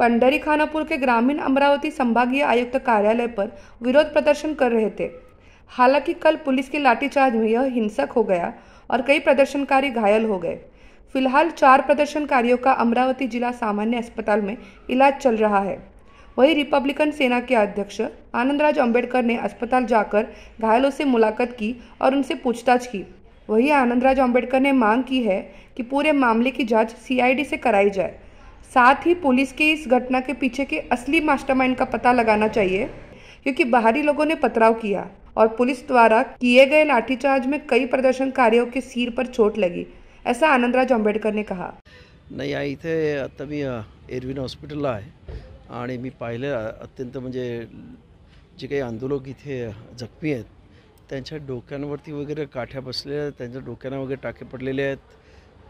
पंडरी खानापुर के ग्रामीण अमरावती संभागीय आयुक्त कार्यालय पर विरोध प्रदर्शन कर रहे थे। हालांकि कल पुलिस की लाठीचार्ज में यह हिंसक हो गया और कई प्रदर्शनकारी घायल हो गए। फिलहाल 4 प्रदर्शनकारियों का अमरावती जिला सामान्य अस्पताल में इलाज चल रहा है। वहीं रिपब्लिकन सेना के अध्यक्ष आनंदराज अंबेडकर ने अस्पताल जाकर घायलों से मुलाकात की और उनसे पूछताछ की। वहीं आनंदराज अंबेडकर ने मांग की है कि पूरे मामले की जांच सीआईडी से कराई जाए। साथ ही पुलिस के इस घटना के पीछे के असली मास्टरमाइंड का पता लगाना चाहिए, क्योंकि बाहरी लोगों ने पथराव किया और पुलिस द्वारा किए गए लाठीचार्ज में कई प्रदर्शनकारियों के सिर पर चोट लगी, ऐसा आनंदराज अंबेडकर ने कहा। नाही, इथे आता मी एरविन हॉस्पिटलला आहे आणि मी पाहिलं अत्यंत म्हणजे जे काही आंदोलक इथे जखमी आहेत त्यांच्या डोक्यांवरती वगैरे काठ्या बसलेल्या आहेत, त्यांच्या डोक्यांना वगैरे टाके पडलेले आहेत,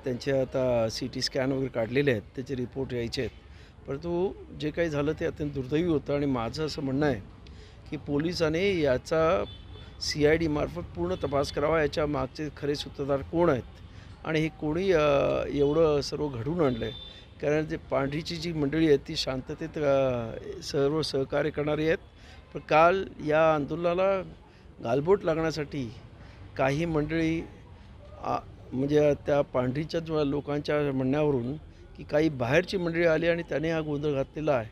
त्यांचे आता CT स्कॅन वगैरे काढलेले आहेत, त्याचे रिपोर्ट यायचे आहेत। परंतु जे काही झालं ते अत्यंत दुर्दैवी होतं आणि माझं असं म्हणणं आहे की पोलिसांनी याचा CID मार्फत पूर्ण तपास करावा, याच्या मागचे खरे सूत्रधार कोण आहेत आणि हे कोणी एवढं सर्व घडवून आणलं आहे। कारण जे पांढरीची जी मंडळी आहेत ती शांततेत सर्व सहकार्य करणारी आहेत, पण काल या आंदोलनाला गालबोट लागण्यासाठी काही मंडळी म्हणजे त्या पांढरीच्या लोकांच्या म्हणण्यावरून की काही बाहेरची मंडळी आली आणि त्याने हा गोंधळ घातलेला आहे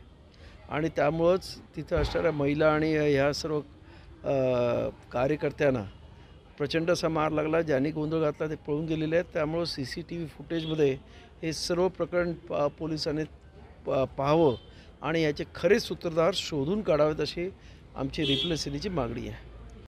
आणि त्यामुळंच तिथं असणाऱ्या महिला आणि ह्या सर्व कार्यकर्त्यांना प्रचंड असा मार लागला। ज्यांनी गोंधळ घातला ते पळून गेलेले आहेत। त्यामुळं CCTV फुटेजमध्ये हे सर्व प्रकरण पोलिसांनी पाहावं आणि याचे खरे सूत्रधार शोधून काढावेत अशी आमची रिपब्लिकन सेनेची मागणी आहे।